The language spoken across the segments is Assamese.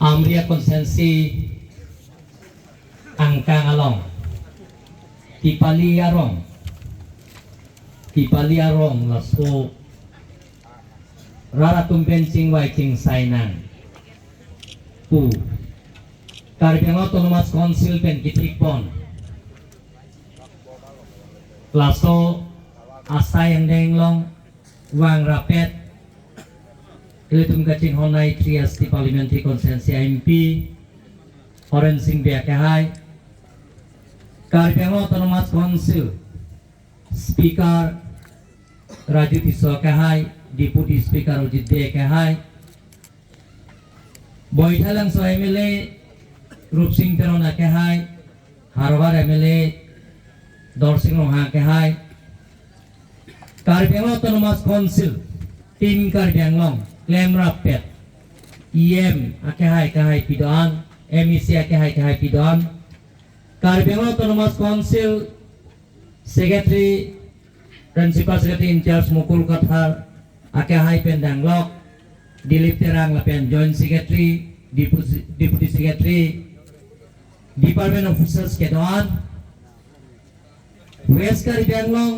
Amria konsensi angka along Tipali arong laso rara tumpencing waiking sainan pu Caribbean Autonomous Council pen kitikpon laso asay ang denglong wang rapet ilitum kacing honai trias di parliamentary konsensi MP Oren Sing Biakahai Caribbean Autonomous Council Speaker Raju Tiswakahai Deputy Speaker Ujit Dekahai Boythalang so MLA Rup Singh Terona Kahai Harwar MLA Dor Singh Loha Kahai Caribbean Autonomous Council Tim Caribbean Long Klem Rapet IM Akahai Kahai Pidaan MEC Akahai Kahai Pidaan Caribbean Autonomous Council Secretary Principal Secretary in charge Mukul Kathar Akahai Pendanglok Dilip Terang Lapian Joint Secretary Deputy Secretary Department Officers Kedon West Caribbean Long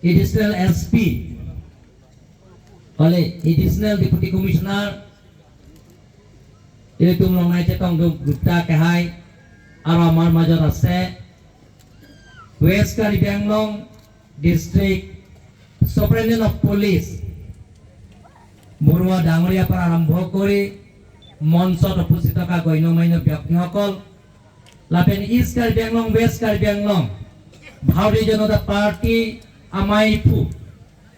Additional SP oleh Additional Deputy Commissioner itu melongai cetong Gupta Kahai Aramar Majarase West Caribbean Long District Superintendent of Police Murwa Dangoria Prarambho Kori Monsot Opusitaka Goino Maino Byakti Hokol Lapen East Caribbean Long West Caribbean Long Bharatiya Janata Party Amaipu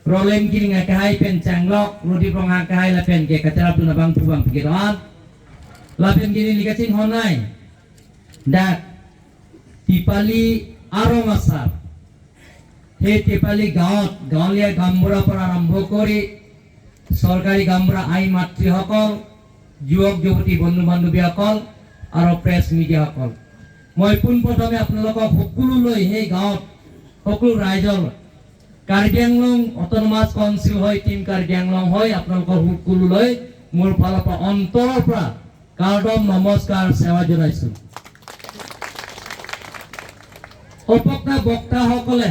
Rolem Giring Akahai Pen Changlok Rudi Prong Akahai Lapen Ke Katerap Tunabang Pubang Pikiran Lapen Gini Likacing Honai Dat Tipali Arong Asar He Tipali Gaolia Gambura Prarambho Kori Sorkari Gambura Ain Matri Hokol Juwok Jogoti Bondhu Bandhubi Hokol Aro Press Media Hokol Moi pun protome apnalokok hokulu loi he gaot hokulu raijol Caribbean Long Autonomous Council hoy Team Caribbean Long hoy apnalokok hokulu loi mur phalapa ontorer pra kardom namaskar sewa jonaisu opokta bokta hokole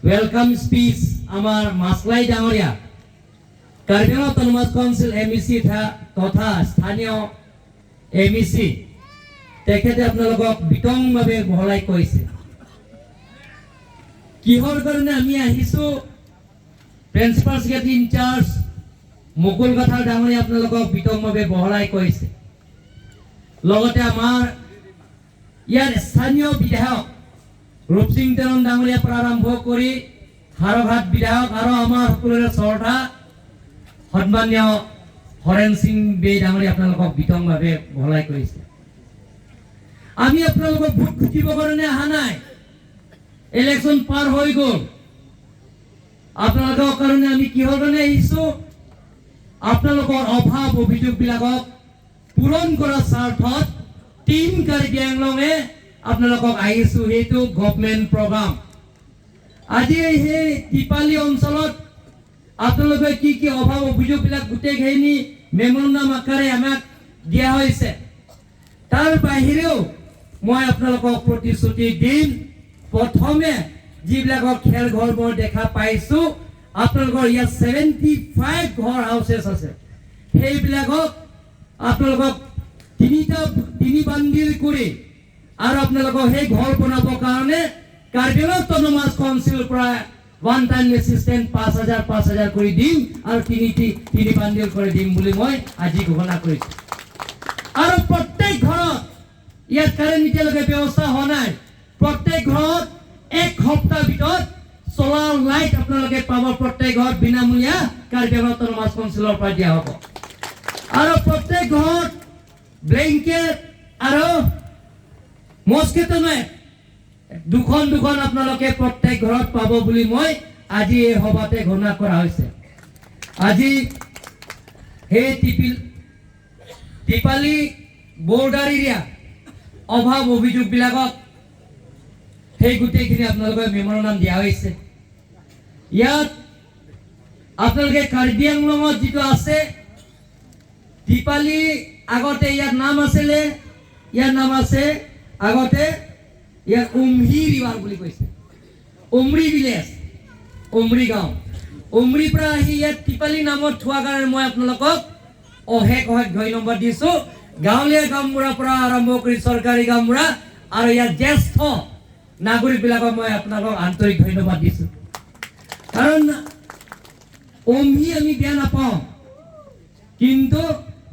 welcome speech amar Maslai Dangoria Caribbean Autonomous Council MEC totha স্থানীয় MEC তেখেতে আপোনালোকক বিতংভাৱে বহলাই কৈছে কিহৰ কাৰণে আমি আহিছো principal secretary in-charge Mukul Kathar ডাঙৰীয়া আপোনালোকক বিতংভাৱে বহলাই কৈছে লগতে আমাৰ ইয়াৰ স্থানীয় বিধায়ক ৰূপ সিং তেৰণ ডাঙৰীয়া প্ৰাৰম্ভ কৰি হাৰঘাট বিধায়ক আৰু আমাৰ সকলোৰে শ্ৰদ্ধা সন্মানীয় হৰেন সিং বে ডাঙৰীয়া আপোনালোকক বিতংভাৱে বহলাই কৈছে আমি আপোনালোকক ভোট খুজিব কাৰণে অহা নাই ইলেকশন পাৰ হৈ গ'ল আপোনালোকৰ কাৰণে আমি কিহৰ কাৰণে আহিছো আপোনালোকৰ অভাৱ অভিযোগবিলাকক পূৰণ কৰাৰ স্বাৰ্থত টিম কাৰ্বিআংলঙে লঙে আপোনালোকক আহিছো সেইটো গভৰ্ণমেণ্ট প্ৰগ্ৰাম আজি এই টিপালি অঞ্চলত আপোনালোকে কি অভাৱ অভিযোগবিলাক গোটেইখিনি মেমোৰেণ্ডাম আকাৰে আমাক দিয়া হৈছে তাৰ বাহিৰেও মই আপোনালোকক প্ৰতিশ্ৰুতি দিম প্ৰথমে যিবিলাকৰ খেল ঘৰ মই দেখা পাইছো আপোনালোকৰ ইয়াত 75 ঘৰ হাউচেছ আছে সেইবিলাকক আপোনালোকক তিনি বান্দিল কৰি আৰু আপোনালোকক সেই ঘৰ বনাবৰ কাৰণে Caribbean Autonomous Council পৰা ওৱান টাইম এছিষ্টেণ্ট 5,000 কৰি দিম আৰু তিনি বান্দিল কৰি দিম বুলি মই আজি ঘোষণা কৰিছো আৰু প্ৰত্যেক ঘৰত ইয়াত কাৰেণ্ট এতিয়ালৈকে ব্যৱস্থা হোৱা নাই প্ৰত্যেক ঘৰত এক সপ্তাহ ভিতৰত সোলাৰ লাইট আপোনালোকে পাব প্ৰত্যেক ঘৰত বিনামূলীয়া Caribbean Autonomous Councilৰ পৰা দিয়া হ'ব আৰু প্ৰত্যেক ঘৰত ব্লেংকেট আৰু মস্কিটো নেট দুখন আপোনালোকে প্ৰত্যেক ঘৰত পাব বুলি মই আজি এই সভাতে ঘোষণা কৰা হৈছে আজি হে টিপালি বৰ্ডাৰ এৰিয়া অভাৱ অভিযোগবিলাকক সেই গোটেইখিনি আপোনালোকে মেমোৰেণ্ডাম দিয়া হৈছে ইয়াত আপোনালোকে কাৰ্বি আংলঙত যিটো আছে দীপালী আগতে ইয়াৰ নাম আছিলে ইয়াৰ নাম আছে আগতে ইয়াৰ উমহি ৰিভাৰ বুলি কৈছে উমৰি ভিলেজ উমৰি গাঁও উমৰিৰ পৰা আহি ইয়াত দীপালী নামত থোৱা কাৰণে মই আপোনালোকক অশেষ ধন্যবাদ দিছোঁ গাঁৱলীয়া গাঁওবুঢ়াৰ পৰা আৰম্ভ কৰি চৰকাৰী গাঁওবুঢ়া আৰু ইয়াৰ জ্যেষ্ঠ নাগৰিকবিলাকক মই আপোনালোকক আন্তৰিক ধন্যবাদ দিছোঁ কাৰণ উমহি আমি বেয়া নাপাওঁ কিন্তু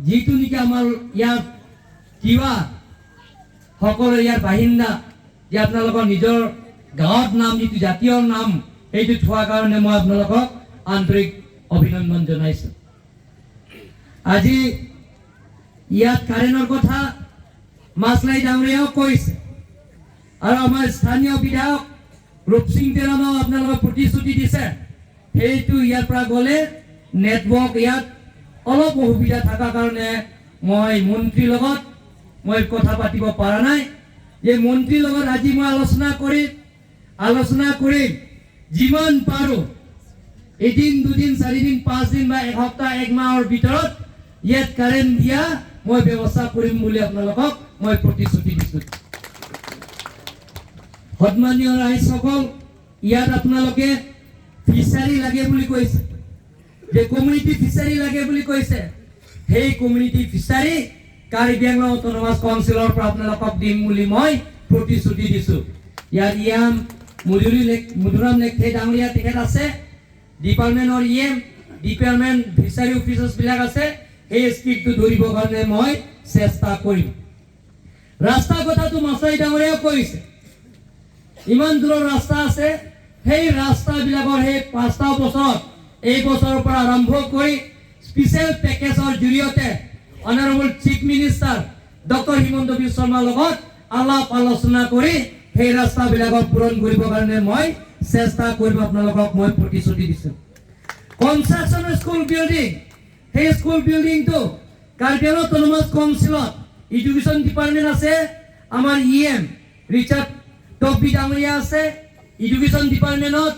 যিটো নেকি আমাৰ ইয়াৰ তিৱা সকলো ইয়াৰ বাসিন্দা যে আপোনালোকৰ নিজৰ গাঁৱত নাম যিটো জাতীয় নাম সেইটো থোৱাৰ কাৰণে মই আপোনালোকক আন্তৰিক অভিনন্দন জনাইছোঁ আজি ইয়াত কাৰেণ্টৰ কথা মাছলাই ডাঙৰীয়াও কৈছে আৰু আমাৰ স্থানীয় বিধায়ক ৰূপসিং তেৰণেও আপোনালোকক প্ৰতিশ্ৰুতি দিছে সেইটো ইয়াৰ পৰা গ'লে নেটৱৰ্ক ইয়াত অলপ অসুবিধা থকাৰ কাৰণে মই মন্ত্ৰীৰ লগত মই কথা পাতিব পৰা নাই যে মন্ত্ৰীৰ লগত আজি মই আলোচনা কৰিম যিমান পাৰোঁ এদিন দুদিন চাৰিদিন পাঁচদিন বা এসপ্তাহ এক মাহৰ ভিতৰত ইয়াত কাৰেণ্ট দিয়া মই ব্যৱস্থা কৰিম বুলি আপোনালোকক মই প্ৰতিশ্ৰুতি দিছোঁ সন্মানীয় ৰাইজসকল ইয়াত আপোনালোকে ফিচাৰী লাগে বুলি কৈছে যে কমিউনিটি ফিচাৰী লাগে বুলি কৈছে সেই community fishery Karbi Anglong autonomous কাউন্সিলৰ পৰা আপোনালোকক দিম বুলি মই প্ৰতিশ্ৰুতি দিছোঁ ইয়াত ইয়াম মধুৰাম লেখে ডাঙৰীয়া তেখেত আছে ডিপাৰ্টমেণ্টৰ ডিপাৰ্টমেণ্ট ফিচাৰী অফিচাৰ্ছবিলাক আছে এই স্পীডটো ধৰিবৰ কাৰণে মই চেষ্টা কৰিম ৰাস্তাৰ কথাটো মাছলাই ডাঙৰীয়াও কৈছে ইমান দূৰৰ ৰাস্তা আছে সেই ৰাস্তাবিলাকৰ সেই 5টা বছৰত এই বছৰৰ পৰা আৰম্ভ কৰি স্পেচিয়েল পেকেজৰ জৰিয়তে honourable chief minister doctor Himanta Biswa শৰ্মাৰ লগত আলাপ আলোচনা কৰি সেই ৰাস্তাবিলাকক পূৰণ কৰিবৰ কাৰণে মই চেষ্টা কৰিম আপোনালোকক মই প্ৰতিশ্ৰুতি দিছোঁ কনষ্ট্ৰাকশ্যন স্কুল বিল্ডিং সেই স্কুল বিল্ডিংটো কাৰ্বি আংলং অটোনমাছ কাউন্সিলত এডুকেশ্যন ডিপাৰ্টমেণ্ট আছে আমাৰ ৰিচাৰ্ড টপি ডাঙৰীয়া আছে এডুকেশ্যন ডিপাৰ্টমেণ্টত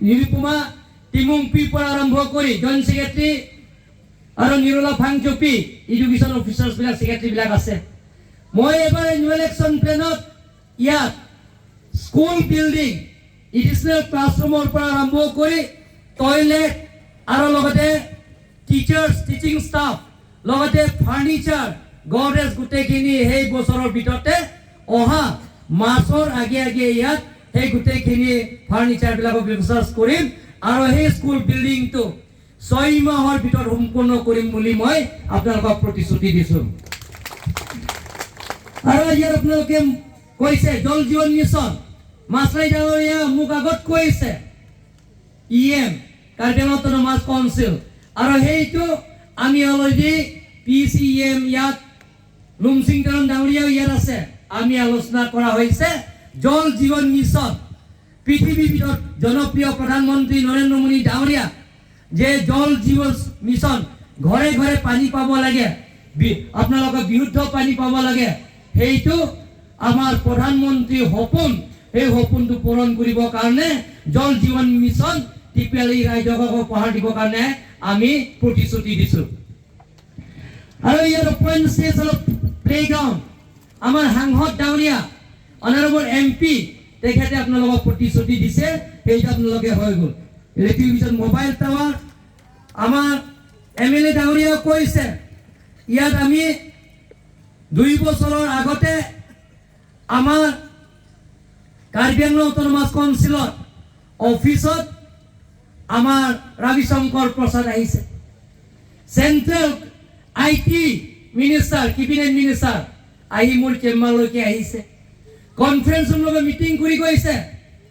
নিৰুপমা টিমুংপিৰ পৰা আৰম্ভ কৰি জইণ্ট ছেক্ৰেটাৰী আৰু নিৰলা ফাংচপি এডুকেশ্যন অফিচাৰ্ছবিলাক ছেক্ৰেটাৰীবিলাক আছে মই এবাৰ এনুৱেল একশ্যন প্লেনত ইয়াত স্কুল বিল্ডিং এডিচনেল ক্লাছৰুমৰ পৰা আৰম্ভ কৰি টয়লেট আৰু লগতে টিচাৰ্ছ টিচিং ষ্টাফ লগতে ফাৰ্নিচাৰ গডৰেজ গোটেইখিনি সেই বছৰৰ ভিতৰতে অহা মাৰ্চৰ আগে আগে ইয়াত সেই গোটেইখিনি ফাৰ্নিচাৰবিলাকক ব্যৱস্থা কৰিম আৰু সেই স্কুল বিল্ডিংটো 6 মাহৰ ভিতৰত সম্পূৰ্ণ কৰিম বুলি মই আপোনালোকক প্ৰতিশ্ৰুতি দিছোঁ আৰু ইয়াত আপোনালোকে কৈছে জল জীৱন মিছন মাছলাই ডাঙৰীয়া মোক আগত কৈছে কাৰ্বি আংলং অটোনমাছ কাউন্সিল আৰু সেইটো আমি অলৰেডি PCEM ইয়াত লুমসিং তেৰণ ডাঙৰীয়াও ইয়াত আছে আমি আলোচনা কৰা হৈছে জল জীৱন মিছন পৃথিৱীৰ ভিতৰত জনপ্ৰিয় প্ৰধানমন্ত্ৰী নৰেন্দ্ৰ মোদী ডাঙৰীয়া যে জল জীৱন মিছন ঘৰে ঘৰে পানী পাব লাগে আপোনালোকে বিশুদ্ধ পানী পাব লাগে সেইটো আমাৰ প্ৰধানমন্ত্ৰীৰ সপোন এই সপোনটো পূৰণ কৰিবৰ কাৰণে জল জীৱন মিছন টিপিএলি ৰাইজক উপহাৰ দিবৰ কাৰণে আমি প্ৰতিশ্ৰুতি দিছোঁ আৰু ইয়াৰ পইণ্ট ষ্টেজ অলপ প্লেগ্ৰাউণ্ড আমাৰ সাংসদ ডাঙৰীয়া অনাৰেবল MP তেখেতে আপোনালোকক প্ৰতিশ্ৰুতি দিছে সেইটো আপোনালোকে হৈ গ'ল টেলিভিছন মোবাইল টাৱাৰ আমাৰ MLA ডাঙৰীয়া কৈছে ইয়াত আমি 2 বছৰৰ আগতে আমাৰ কাৰ্বি আংলং অটোনমাছ কাউন্সিলত অফিচত আমাৰ ৰবিশংকৰ প্ৰসাদ আহিছে central IT minister cabinet minister আহি মোৰ চেম্বাৰলৈকে আহিছে কনফাৰেন্স ৰুমত মিটিং কৰি গৈছে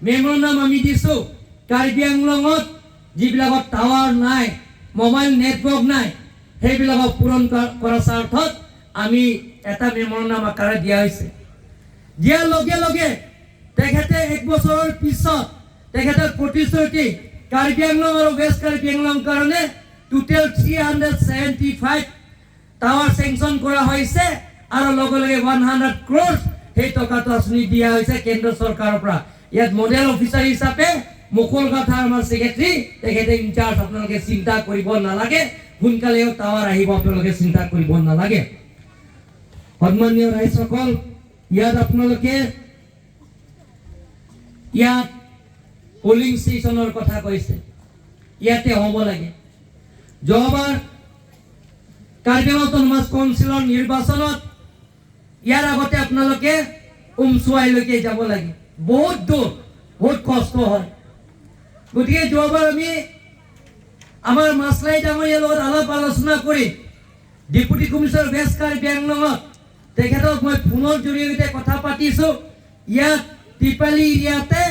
মেমোৰেণ্ডাম আমি দিছোঁ কাৰ্বি আংলঙত যিবিলাকত টাৱাৰ নাই মোবাইল নেটৱৰ্ক নাই সেইবিলাকক পূৰণ কৰাৰ স্বাৰ্থত আমি এটা মেমোৰেণ্ডাম আকাৰে দিয়া হৈছে দিয়াৰ লগে লগে তেখেতে 1 বছৰৰ পিছত তেখেতৰ প্ৰতিশ্ৰুতি কাৰ্বি আংলং আৰু ৱেষ্ট কাৰ্বি আংলং কাৰণে টোটেল 375 টাৱাৰ চেংচন কৰা হৈছে আৰু লগে লগে 100 crores সেই টকাটো আঁচনি দিয়া হৈছে কেন্দ্ৰ চৰকাৰৰ পৰা ইয়াত মডেল অফিচাৰ হিচাপে মুকুল কথা আমাৰ সেক্ৰেটাৰী তেখেতে ইনচাৰ্জ আপোনালোকে চিন্তা কৰিব নালাগে সোনকালেও টাৱাৰ আহিব আপোনালোকে চিন্তা কৰিব নালাগে সন্মানীয় ৰাইজসকল ইয়াত আপোনালোকে ইয়াত পোলিং ষ্টেচনৰ কথা কৈছে ইয়াতে হ'ব লাগে যোৱাবাৰ কাৰ্বি আংলং অটোনমাস কাউন্সিলৰ নিৰ্বাচনত ইয়াৰ আগতে আপোনালোকে উমচুৱাইলৈকে যাব লাগে বহুত দূৰ বহুত কষ্ট হয় গতিকে যোৱাবাৰ আমি আমাৰ মাছলাই ডাঙৰীয়াৰ লগত আলাপ আলোচনা কৰি ডেপুটি কমিশনাৰ ৱেষ্ট কাৰ্বি আংলঙত তেখেতক মই ফোনৰ জৰিয়তে কথা পাতিছো ইয়াত টিপালি এৰিয়াতে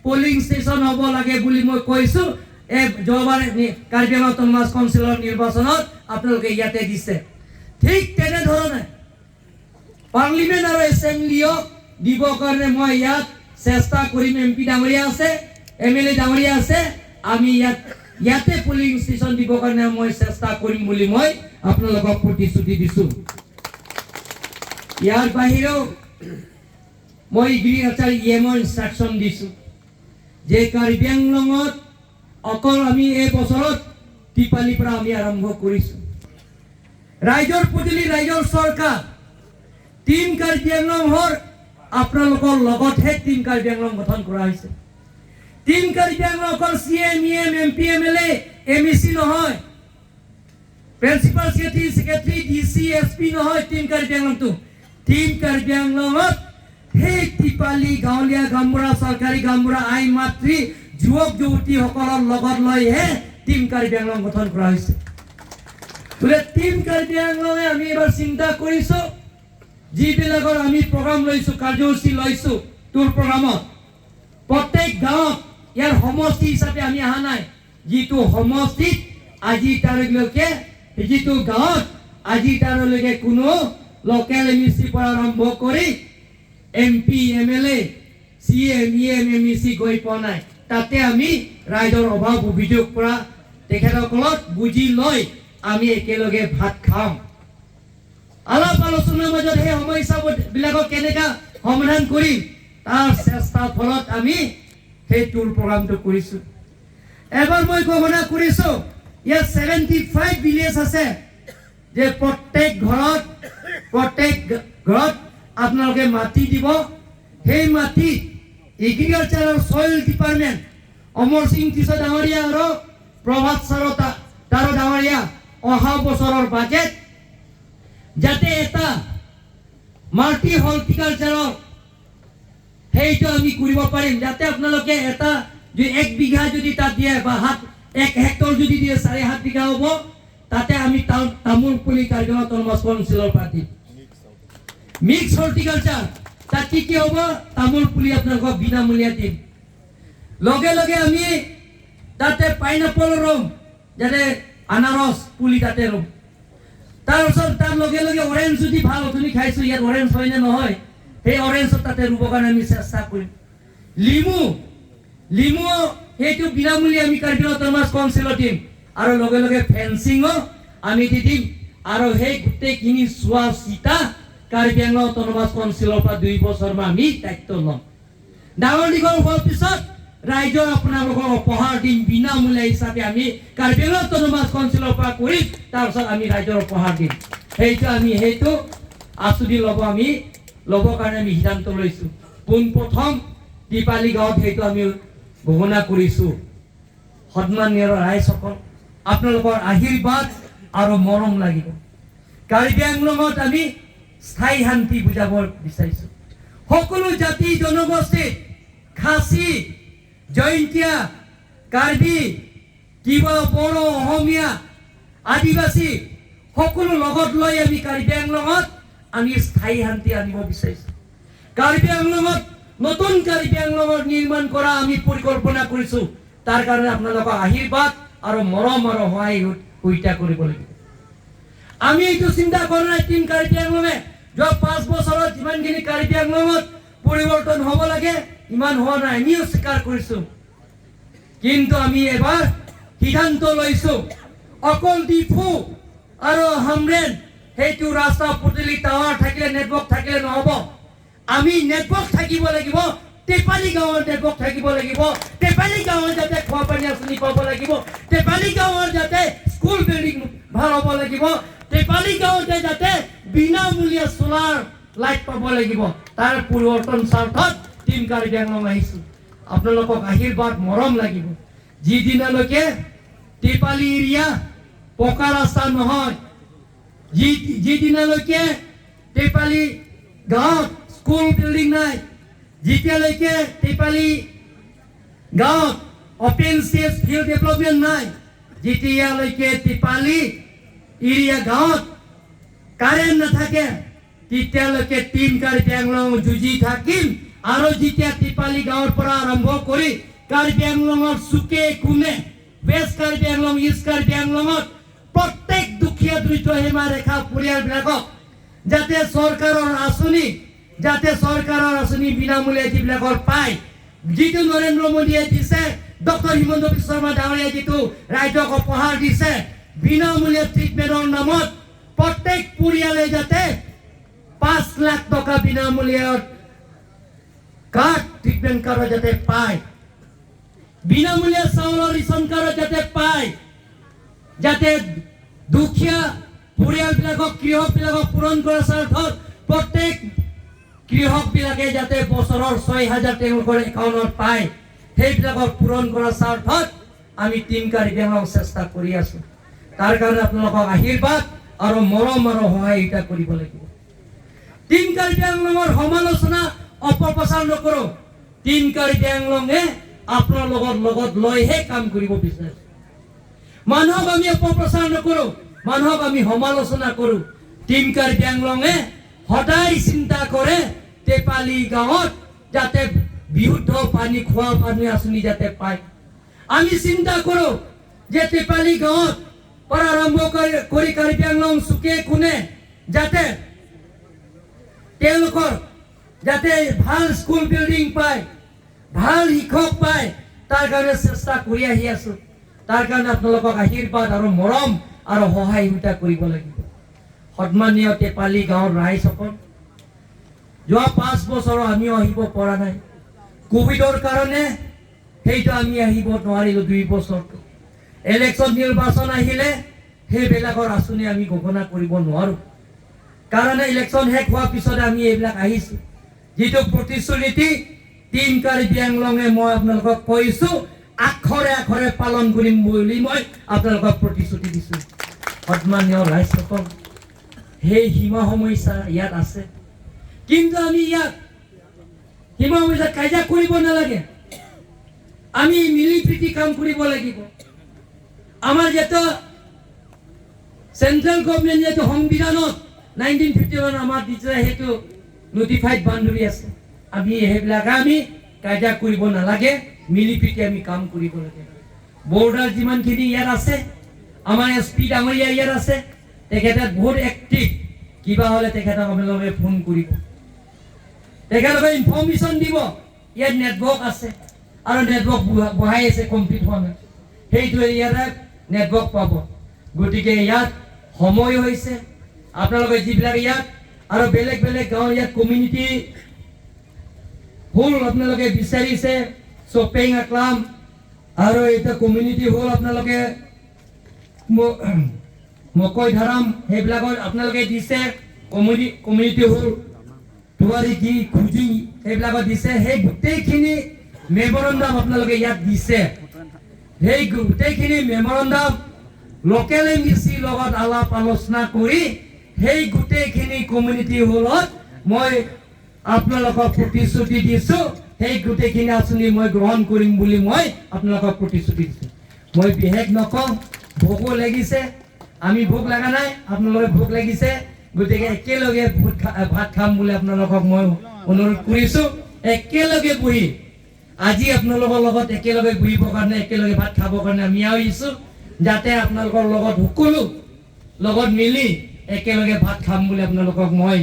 পোলিং ষ্টেচন হ'ব লাগে বুলি মই কৈছো যোৱাবাৰ কাৰ্বি আংলং অটোনমাস কাউন্সিলৰ নিৰ্বাচনত আপোনালোকে ইয়াতে দিছে ঠিক তেনেধৰণে পাৰ্লিমেণ্ট আৰু এছেম্বলিও দিবৰ কাৰণে মই ইয়াত চেষ্টা কৰিম এমপি ডাঙৰীয়া আছে এমএলএ ডাঙৰীয়া আছে আমি ইয়াতে পোলিং ষ্টেচন দিবৰ কাৰণে মই চেষ্টা কৰিম বুলি মই আপোনালোকক প্ৰতিশ্ৰুতি দিছো ইয়াৰ বাহিৰেও মই এগ্ৰিকালচাৰ ইএমৰ ইনষ্ট্ৰাকশ্যন দিছো যে কাৰ্বি আংলঙত অকল আমি এই বছৰত টিপালিৰ পৰা আমি আৰম্ভ কৰিছো ৰাইজৰ পুঁজি ৰাইজৰ চৰকাৰ টিম কাৰ্বি আংলঙৰ আপোনালোকৰ লগতহে টিম কাৰ্বি আংলং গঠন কৰা হৈছে টিম কাৰ্বি আংলং অকল চিএম ইএম এমপি এমএলএ এমইচি নহয় প্ৰিন্সিপাল সেক্ৰেটাৰী ডিসি এসপি নহয় টিম কাৰ্বি আংলংটো টিম কাৰ্বি আংলঙত সেই টিপালি গাঁৱলীয়া গামবুঢ়া চৰকাৰী গামবুঢ়া আই মাতৃ যুৱক যুৱতীসকলৰ লগত লৈহে টিম কাৰ্বি আংলং গঠন কৰা হৈছে টিম কাৰ্বি আংলঙে আমি এবাৰ চিন্তা কৰিছো যিবিলাকৰ আমি প্ৰগ্ৰাম লৈছো কাৰ্যসূচী লৈছো টুৰ প্ৰগ্ৰামত প্ৰত্যেক গাঁৱত ইয়াৰ সমষ্টি হিচাপে আমি অহা নাই যিটো সমষ্টিত আজি তাৰিখলৈকে যিটো গাঁৱত আজি তাৰিখলৈকে কোনো লোকেল এমইচি পৰা আৰম্ভ কৰি এমপি এমএলএ সিএম ইএম এমইচি গৈ পোৱা নাই তাতে আমি ৰাইজৰ অভাৱ অভিযোগ পৰা তেখেতসকলক বুজি লৈ আমি একেলগে ভাত খাম আলাপ আলোচনাৰ মাজত সেই সমস্যাবিলাকক কেনেকা সমাধান কৰিম তাৰ চেষ্টাৰ ফলত আমি সেই টুৰ প্ৰগ্ৰামটো কৰিছো এবাৰ মই ঘোষণা কৰিছো ইয়াত 75 ভিলেজ আছে যে প্ৰত্যেক ঘৰত আপোনালোকে মাটি দিব সেই মাটি এগ্ৰিকালচাৰ আৰু সইল ডিপাৰ্টমেণ্ট অমৰ সিং টিছ ডাঙৰীয়া আৰু প্ৰভাত সাৰতা তাৰ ডাঙৰীয়া অহা বছৰৰ বাজেট যাতে এটা মাল্টি হৰ্টিকালচাৰৰ সেইটো আমি কৰিব পাৰিম যাতে আপোনালোকে এটা যে 1 বিঘা যদি তাত দিয়ে বা 1 হেক্টৰ যদি দিয়ে 7.5 বিঘা হ'ব তাতে আমি তামোল পুলি কাৰ্বি আংলং অটোনমাস কাউন্সিলৰ পাতি মিক্স হৰ্টিকালচাৰ তাত কি হ'ব তামোল পুলি আপোনালোকক বিনামূলীয়া দিম লগে লগে আমি তাতে পাইনাপল ৰুম যাতে আনাৰস পুলি তাতে ৰুম তাৰপিছত তাৰ লগে লগে অৰেঞ্জ যদি ভাল অথনি খাইছো ইয়াত অৰেঞ্জ হয় নে নহয় সেই অৰেঞ্জ তাতে ৰুবৰ কাৰণে আমি চেষ্টা কৰিম লিমু সেইটো বিনামূলীয়া আমি কাৰ্বি আংলং অটোনমাস কাউন্সিলত দিম আৰু লগে লগে ফেন্সিঙো আমি দি দিম আৰু সেই গোটেইখিনি চোৱা চিতা কাৰ্বি আংলং অটোনমাস কাউন্সিলৰ পৰা 2 বছৰ আমি দায়িত্ব ল'ম ডাঙৰ দীঘল হোৱাৰ পিছত ৰাইজৰ আপোনালোকৰ উপহাৰ দিম বিনামূলীয়া হিচাপে আমি কাৰ্বি আংলং অটোনমাস কাউন্সিলৰ পৰা কৰি তাৰপিছত আমি ৰাইজৰ উপহাৰ দিম সেইটো আঁচনি ল'বৰ কাৰণে আমি সিদ্ধান্ত লৈছো পোনপ্ৰথম টিপালি গাঁৱত সেইটো আমি ঘোষণা কৰিছো সন্মানীয় ৰাইজসকল আপোনালোকৰ আশীৰ্বাদ আৰু মৰম লাগিব কাৰ্বি আংলঙত আমি স্থায়ী শান্তি বুজাব বিচাৰিছো সকলো জাতি জনগোষ্ঠী খাচী জয়ন্তীয়া কাৰ্বি কিবা বড়ো অসমীয়া আদিবাসী সকলো লগত লৈ আমি কাৰ্বি আংলঙত আমি স্থায়ী শান্তি আনিব বিচাৰিছো কাৰ্বি আংলঙত নতুন কাৰ্বি আংলঙৰ নিৰ্মাণ কৰা আমি পৰিকল্পনা কৰিছো তাৰ কাৰণে আপোনালোকৰ আশীৰ্বাদ আৰু মৰম আৰু সহায় সহযোগিতা কৰিব লাগিব আমি এইটো চিন্তা কৰা নাই টিম কাৰ্বি আংলঙে যোৱা 5 বছৰত যিমানখিনি কাৰ্বি আংলঙত পৰিৱৰ্তন হ'ব লাগে ইমান হোৱা নাই আমিও স্বীকাৰ কৰিছো কিন্তু আমি এবাৰ সিদ্ধান্ত লৈছো অকল ডিফু আৰু হামৰেন সেইটো ৰাস্তা পদূলি টাৱাৰ থাকিলে নেটৱৰ্ক থাকিলে নহ'ব আমি নেটৱৰ্ক থাকিব লাগিব টেপালি গাঁৱৰ নেটৱৰ্ক থাকিব লাগিব, টেপালি গাঁৱৰ যাতে খোৱা পানী আঁচনি পাব লাগিব, টেপালি গাঁৱৰ যাতে স্কুল বিল্ডিং ভাল হ'ব লাগিব, টেপালি গাঁৱতে যাতে বিনামূলীয়া সোলাৰ লাইট পাব লাগিব। তাৰ পৰিৱৰ্তন স্বাৰ্থত টিম কাৰ্বি আংলং আহিছোঁ। আপোনালোকক আশীৰ্বাদ মৰম লাগিব। যিদিনালৈকে টেপালি এৰিয়া পকা ৰাস্তা নহয়, যিদিনালৈকে টেপালি গাঁৱত স্কুল বিল্ডিং নাই, যেতিয়ালৈকে টেপালি গাঁৱত অপেন স্পেচ ফিল্ড ডেভেলপমেণ্ট নাই, যেতিয়ালৈকে টেপালি এৰিয়া গাঁৱত কাৰেণ্ট নাথাকে, তেতিয়ালৈকে টিম কাৰ্বি আংলং যুঁজি থাকিম। আৰু যেতিয়া টেপালি গাঁৱৰ পৰা আৰম্ভ কৰি কাৰ্বি আংলঙৰ চুকে কোণে ৱেষ্ট কাৰ্বি আংলং, ইষ্ট কাৰ্বি আংলঙত প্ৰত্যেক দুখীয়া দৰিদ্ৰ সীমাৰেখা পৰিয়ালবিলাকক যাতে চৰকাৰৰ আঁচনি বিনামূলীয়া যিবিলাকৰ পায়, যিটো নৰেন্দ্ৰ মোদীয়ে দিছে, ডক্টৰ হিমন্ত বিশ্ব শৰ্মা ডাঙৰীয়াই যিটো ৰাইজক উপহাৰ দিছে, বিনামূলীয়া ট্ৰিটমেণ্টৰ নামত প্ৰত্যেক পৰিয়ালে যাতে 5 লাখ টকা বিনামূলীয়া কাৰ্ড ট্ৰিটমেণ্ট কাৰ্ড যাতে পায়, বিনামূলীয়া চাউলৰ ৰেচন কাৰ্ড যাতে পায়, যাতে দুখীয়া পৰিয়ালবিলাকক কৃষকবিলাকক পূৰণ কৰাৰ স্বাৰ্থত প্ৰত্যেক কৃষকবিলাকে যাতে বছৰৰ 6,000 তেওঁলোকৰ একাউণ্টত পায়, সেইবিলাকক পূৰণ কৰাৰ স্বাৰ্থত আমি টিম কাৰ্বি আংলং চেষ্টা কৰি আছোঁ। তাৰ কাৰণে আপোনালোকক আশীৰ্বাদ আৰু মৰম আৰু সহায়িতা কৰিব লাগিব। টিম কাৰ্বি আংলঙৰ সমালোচনা অপপ্ৰচাৰ নকৰোঁ। টিম কাৰ্বি আংলঙে আপোনালোকৰ লগত লৈহে কাম কৰিব বিচাৰে। মানুহক আমি অপপ্ৰচাৰ নকৰোঁ, মানুহক আমি সমালোচনা কৰোঁ। টিম কাৰ্বি আংলঙে সদায় চিন্তা কৰে টেপালি গাঁৱত যাতে বিশুদ্ধ পানী, খোৱা পানী আঁচনি যাতে পায়। আমি চিন্তা কৰোঁ যে টেপালি গাঁৱত পৰা আৰম্ভ কৰি কাৰ্বি আংলং চুকে কোণে যাতে তেওঁলোকৰ যাতে ভাল স্কুল বিল্ডিং পায়, ভাল শিক্ষক পায়, তাৰ কাৰণে চেষ্টা কৰি আহি আছোঁ। তাৰ কাৰণে আপোনালোকক আশীৰ্বাদ আৰু মৰম আৰু সহায়িতা কৰিব লাগিব। সন্মানীয় টেপালি গাঁৱৰ ৰাইজসকল, যোৱা 5 বছৰ আমিও আহিব পৰা নাই, কোভিডৰ কাৰণে সেইটো আমি আহিব নোৱাৰিলোঁ। 2 বছৰটো ইলেকশ্যন নিৰ্বাচন আহিলে সেইবিলাকৰ আঁচনি আমি ঘোষণা কৰিব নোৱাৰোঁ, কাৰণ ইলেকশ্যন শেষ হোৱাৰ পিছত আমি এইবিলাক আহিছোঁ। যিটো প্ৰতিশ্ৰুতি টিম কাৰ্বি আংলঙে মই আপোনালোকক কৈছোঁ, আখৰে আখৰে পালন কৰিম বুলি মই আপোনালোকক প্ৰতিশ্ৰুতি দিছোঁ। সন্মানীয় ৰাইজসকল, সেই সীমা সমস্যা ইয়াত আছে, কিন্তু আমি ইয়াত সীমা সমস্যা কাজিয়া কৰিব নালাগে। আমি মিলি প্ৰীতি কাম কৰিব লাগিব। আমাৰ যিহেতু চেন্ট্ৰেল গভৰ্ণমেণ্ট যিহেতু সংবিধানত 1951 আমাৰ দিছে, সেইটো নটিফাইড বাউণ্ডাৰী আছে। আমি সেইবিলাক আমি কাজিয়া কৰিব নালাগে, মিলি প্ৰীতি আমি কাম কৰিব লাগে। বৰ্ডাৰ যিমানখিনি ইয়াত আছে, আমাৰ SP ডাঙৰীয়া ইয়াত আছে, তেখেতে বহুত এক্টিভ। কিবা হ'লে তেখেতক আপোনালোকে ফোন কৰিব, তেখেতলোকে ইনফৰ্মেশ্যন দিব। ইয়াত নেটৱৰ্ক আছে আৰু নেটৱৰ্ক বহাই আছে, কমপ্লিট হোৱা নাই, সেইটো এৰিয়াতে নেটৱৰ্ক পাব। গতিকে ইয়াত সময় হৈছে, আপোনালোকে যিবিলাক ইয়াত আৰু বেলেগ বেলেগ গাঁও ইয়াত কমিউনিটি হল আপোনালোকে বিচাৰিছে, শ্বপিং ক্লাব আৰু এটা কমিউনিটি হল আপোনালোকে মকৈ ধাৰাম সেইবিলাকত আপোনালোকে দিছে। কমিউনিটি হল দুৱাৰী কি খুজি সেইবিলাকত দিছে। সেই গোটেইখিনি মেমৰেণ্ডাম আপোনালোকে ইয়াত দিছে। সেই গোটেইখিনি মেমৰেণ্ডাম লোকেল এমচি লগত আলাপ আলোচনা কৰি সেই গোটেইখিনি কমিউনিটি হলত মই আপোনালোকক প্ৰতিশ্ৰুতি দিছোঁ, সেই গোটেইখিনি আঁচনি মই গ্ৰহণ কৰিম বুলি মই আপোনালোকক প্ৰতিশ্ৰুতি দিছোঁ। মই বিশেষ নকওঁ, ভোকো লাগিছে, আমি ভোক লগা নাই, আপোনালোকে ভোক লাগিছে, গতিকে একেলগে ভাত খাম বুলি আপোনালোকক মই অনুৰোধ কৰিছোঁ। একেলগে বহি আজি আপোনালোকৰ লগত একেলগে বহিবৰ কাৰণে, একেলগে ভাত খাবৰ কাৰণে আমি আহিছোঁ, যাতে আপোনালোকৰ লগত সকলো লগত মিলি একেলগে ভাত খাম বুলি আপোনালোকক মই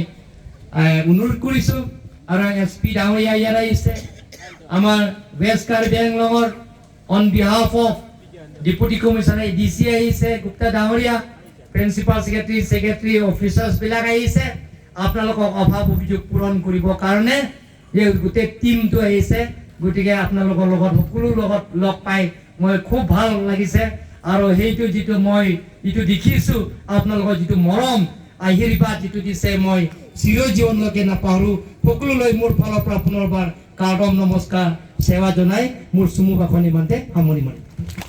অনুৰোধ কৰিছোঁ। আৰু SP ডাঙৰীয়া ইয়াত আহিছে, আমাৰ ৱেষ্ট কাৰ্বি আংলঙৰ on behalf of deputy commissioner DC আহিছে, গুপ্তা ডাঙৰীয়া, প্ৰিন্সিপাল ছেক্ৰেটাৰী অফিচাৰ্ছবিলাক আহিছে আপোনালোকক অভাৱ অভিযোগ পূৰণ কৰিবৰ কাৰণে। এই গোটেই টিমটো আহিছে গতিকে আপোনালোকৰ লগত সকলো লগত লগ পাই মই খুব ভাল লাগিছে আৰু সেইটো যিটো মই যিটো দেখিছো আপোনালোকৰ যিটো মৰম আশীৰ্বাদ যিটো দিছে মই চিৰজীৱনলৈকে নাপাহৰোঁ সকলোলৈ মোৰ ফালৰ পৰা পুনৰবাৰ কাৰ্ডম নমস্কাৰ সেৱা জনাই মোৰ চুমু ভাষণ ইমানতে সামৰণি মাৰিম